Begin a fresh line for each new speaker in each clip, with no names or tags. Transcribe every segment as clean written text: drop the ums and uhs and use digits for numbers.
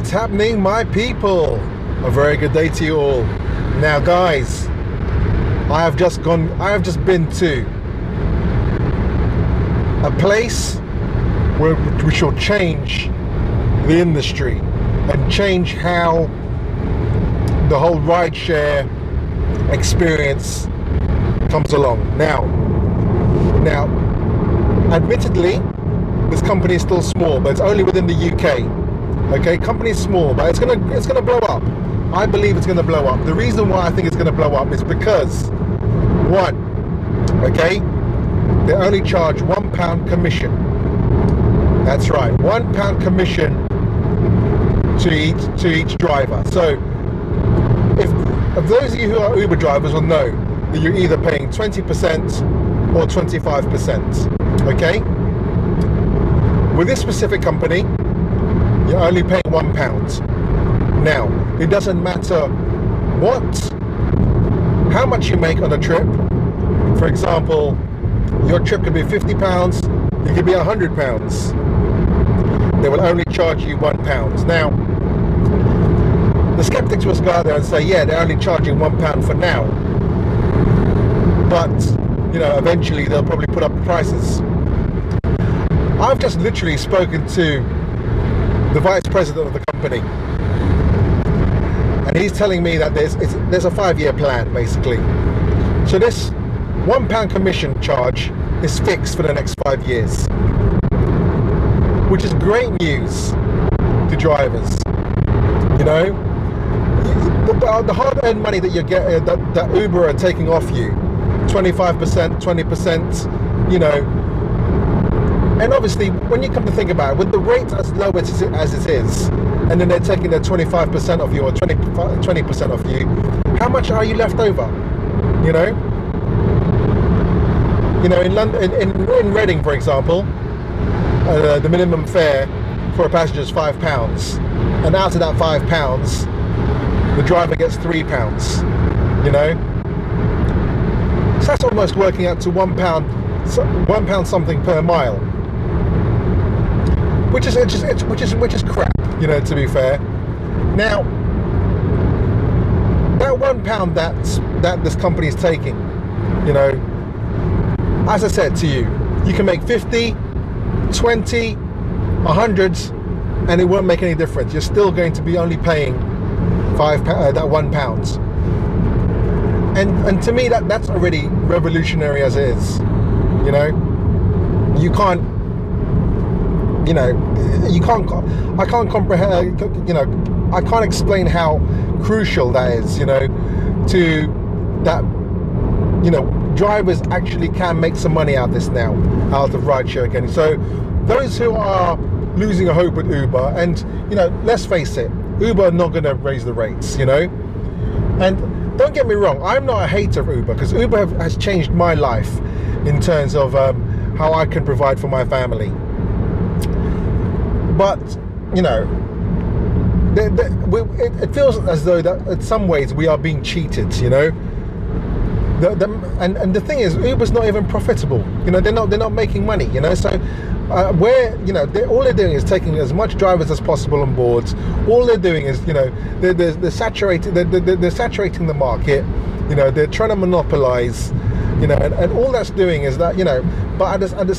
What's happening, my people? A very good day to you all. Now guys, I have just been to a place where we shall change the industry and change how the whole rideshare experience comes along. Now admittedly, this company is still small, but it's only within the UK. Okay, company is small, but it's gonna blow up. I believe it's gonna blow up. The reason why I think it's gonna blow up is because, one, okay, they only charge £1 commission. That's right, £1 commission to each driver. So if those of you who are Uber drivers will know that you're either paying 20% or 25%. Okay? With this specific company, you're only paying £1. Now, it doesn't matter how much you make on a trip. For example, your trip could be £50, it could be £100. They will only charge you £1. Now, the skeptics will go out there and say, yeah, they're only charging £1 for now. But, you know, eventually they'll probably put up the prices. I've just literally spoken to the vice president of the company, and he's telling me that there's a 5-year plan, basically. So this £1 commission charge is fixed for the next 5 years, which is great news to drivers. You know, the hard-earned money that you get, that Uber are taking off you, 25%, 20%, you know. And obviously, when you come to think about it, with the rate as low as it is, and then they're taking their 25% of you or 20% of you, how much are you left over? You know, in London, in Reading, for example, the minimum fare for a passenger is £5, and out of that £5, the driver gets £3. You know, so that's almost working out to £1 something per mile. Which is crap, you know, to be fair. Now, that £1 that this company is taking, you know, as I said to you, you can make 50, 20, 100, and it won't make any difference. You're still going to be only paying that £1. And to me, that's already revolutionary as it is. You know, you can't. You know, I can't comprehend, you know, I can't explain how crucial that is, you know, to that, you know, drivers actually can make some money out of this now, out of rideshare again. So those who are losing a hope with Uber, and, you know, let's face it, Uber are not going to raise the rates, you know. And don't get me wrong, I'm not a hater of Uber, because Uber has changed my life in terms of how I can provide for my family. But, you know, it feels as though that in some ways we are being cheated, you know. And the thing is, Uber's not even profitable. You know, they're not making money. You know, so you know, all they're doing is taking as much drivers as possible on board. All they're doing is, you know, they're saturating the market. You know, they're trying to monopolize. You know, and all that's doing is that, you know, but at the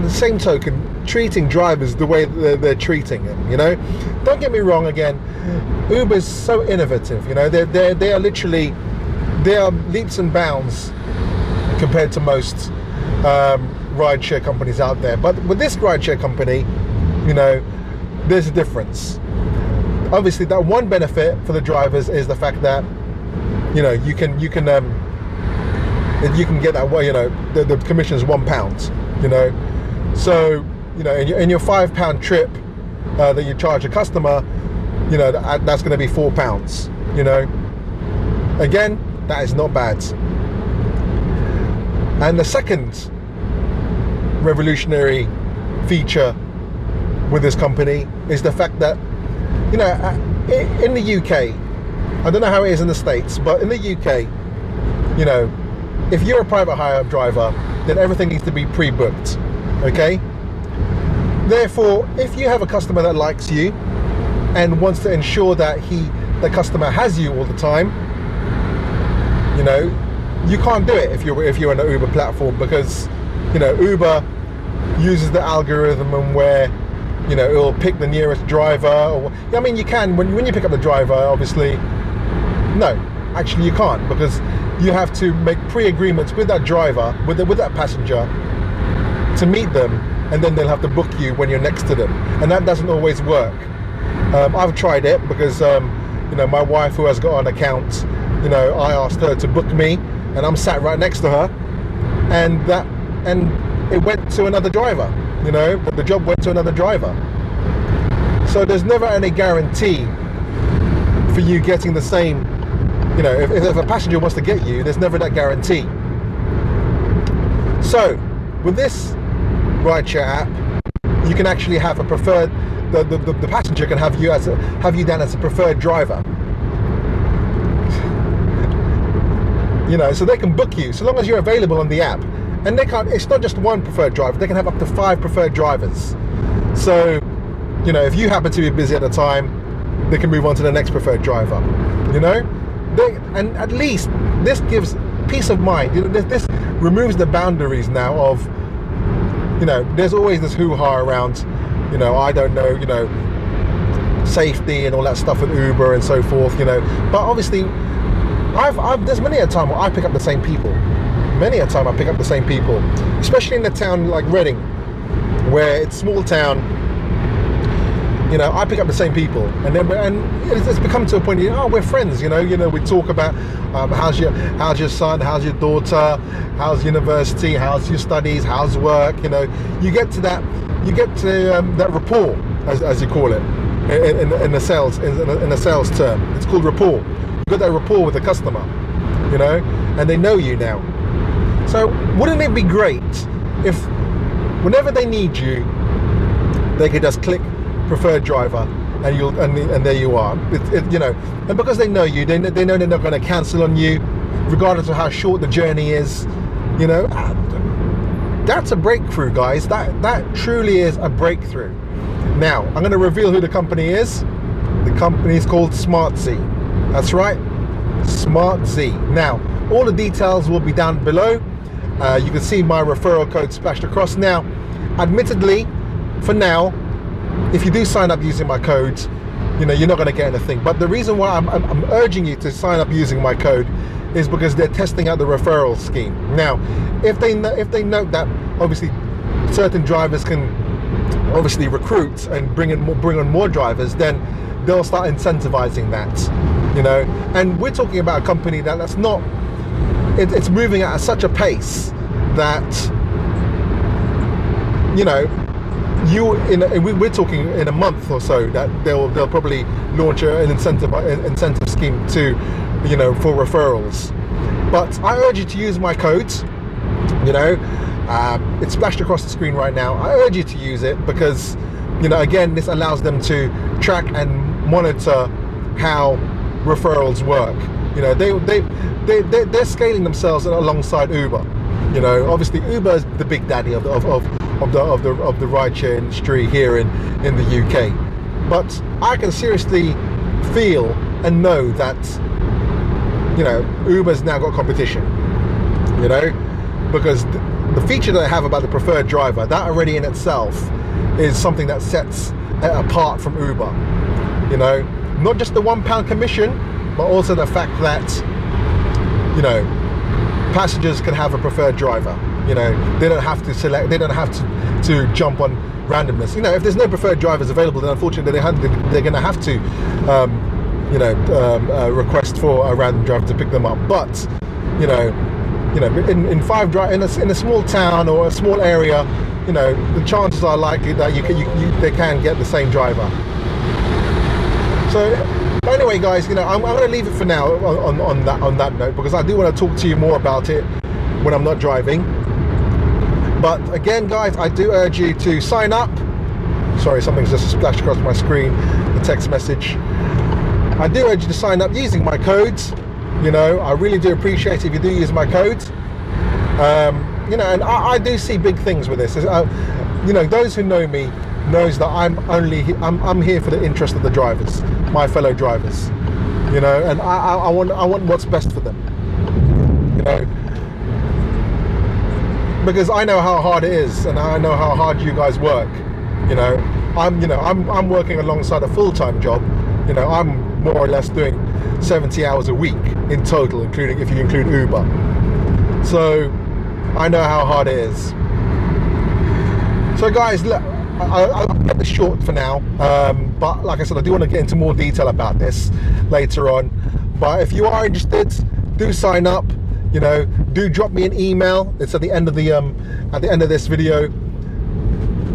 same token, treating drivers the way they're treating them. You know, don't get me wrong. Again, Uber is so innovative. You know, they are literally, they are leaps and bounds compared to most rideshare companies out there. But with this rideshare company, you know, there's a difference. Obviously, that one benefit for the drivers is the fact that, you know, you can get that way. You know, the commission is £1. You know, so, you know, in your £5 trip that you charge a customer, you know, that's going to be £4. You know, again, that is not bad. And the second revolutionary feature with this company is the fact that, you know, in the UK, I don't know how it is in the States, but in the UK, you know, if you're a private hire driver, then everything needs to be pre-booked, okay? Therefore, if you have a customer that likes you, and wants to ensure that the customer has you all the time, you know, you can't do it if you're on an Uber platform, because, you know, Uber uses the algorithm and where, you know, it'll pick the nearest driver. Or, I mean, you can when you pick up the driver, obviously. No, actually you can't, because you have to make pre-agreements with that driver, with that passenger, to meet them, and then they'll have to book you when you're next to them, and that doesn't always work. I've tried it because you know, my wife, who has got an account, you know, I asked her to book me, and I'm sat right next to her, and it went to another driver. You know, the job went to another driver. So there's never any guarantee for you getting the same. You know, if a passenger wants to get you, there's never that guarantee. So with this rideshare app, you can actually have a preferred. The passenger can have you down as a preferred driver. You know, so they can book you so long as you're available on the app. And they can't. It's not just one preferred driver. They can have up to 5 preferred drivers. So, you know, if you happen to be busy at the time, they can move on to the next preferred driver. You know, and at least this gives peace of mind. You know, this removes the boundaries now of, you know, there's always this hoo-ha around, you know, I don't know, you know, safety and all that stuff with Uber and so forth. You know, but obviously, there's many a time where I pick up the same people. Many a time I pick up the same people, especially in a town like Reading, where it's small town. You know, I pick up the same people, and it's become to a point. Oh, we're friends. You know, we talk about how's your son, how's your daughter, how's university, how's your studies, how's work. You know, you get to that rapport, as you call it, in a sales term. It's called rapport. You've got that rapport with the customer. You know, and they know you now. So wouldn't it be great if whenever they need you, they could just click preferred driver, and there you are. You know, and because they know you, they know they're not going to cancel on you, regardless of how short the journey is. You know, that's a breakthrough, guys. That truly is a breakthrough. Now I'm going to reveal who the company is. The company is called Smartzi. That's right, Smartzi. Now all the details will be down below. You can see my referral code splashed across. Now, admittedly, for now, if you do sign up using my code, you know, you're not going to get anything. But the reason why I'm urging you to sign up using my code is because they're testing out the referral scheme. Now, if they note that obviously certain drivers can obviously recruit and bring on more drivers, then they'll start incentivizing that. You know, and we're talking about a company that's not. It's moving at such a pace that, you know, we're talking in a month or so that they'll probably launch an incentive scheme to, you know, for referrals. But I urge you to use my codes. You know, it's splashed across the screen right now. I urge you to use it because, you know, again, this allows them to track and monitor how referrals work. You know, they're scaling themselves alongside Uber. You know, obviously Uber is the big daddy of the rideshare industry here in the UK. But I can seriously feel and know that, you know, Uber's now got competition. You know, because the feature that I have about the preferred driver, that already in itself is something that sets it apart from Uber. You know, not just the £1 commission, but also the fact that, you know, passengers can have a preferred driver. You know, they don't have to select, they don't have to jump on randomness. You know, if there's no preferred drivers available, then unfortunately they're going to have to, you know, request for a random driver to pick them up. But, you know, in a small town or a small area, you know, the chances are likely that they can get the same driver. So anyway, guys, you know, I'm going to leave it for now on that note, because I do want to talk to you more about it when I'm not driving. But again, guys, I do urge you to sign up. Sorry, something's just splashed across my screen, the text message. I do urge you to sign up using my codes. You know, I really do appreciate it if you do use my codes. You know, and I do see big things with this. You know, those who know me knows that I'm here for the interest of the drivers, my fellow drivers, you know, and I want what's best for them, you know, because I know how hard it is, and I know how hard you guys work, you know. I'm working alongside a full-time job, you know. I'm more or less doing 70 hours a week in total, including if you include Uber. So I know how hard it is. So guys, look, I'll get this short for now, but like I said, I do want to get into more detail about this later on. But if you are interested, do sign up, you know, do drop me an email. It's at the end of this video.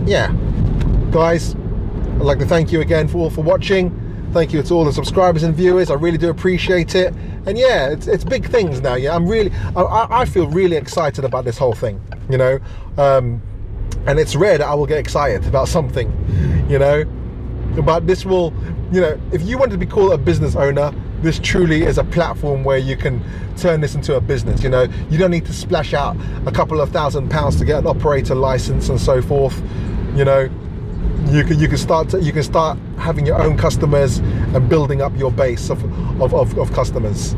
Yeah, guys, I'd like to thank you again for watching. Thank you to all the subscribers and viewers. I really do appreciate it. And yeah, it's big things now. Yeah, I feel really excited about this whole thing, you know. And it's rare that I will get excited about something, you know. But this will, you know, if you want to be called a business owner, this truly is a platform where you can turn this into a business, you know. You don't need to splash out a couple of £1,000 to get an operator license and so forth, you know. You can start having your own customers and building up your base of customers.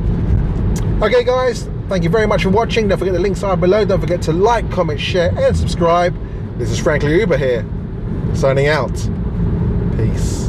Okay guys, thank you very much for watching. Don't forget the links are below. Don't forget to like, comment, share and subscribe. This is Frankly Uber here, signing out. Peace.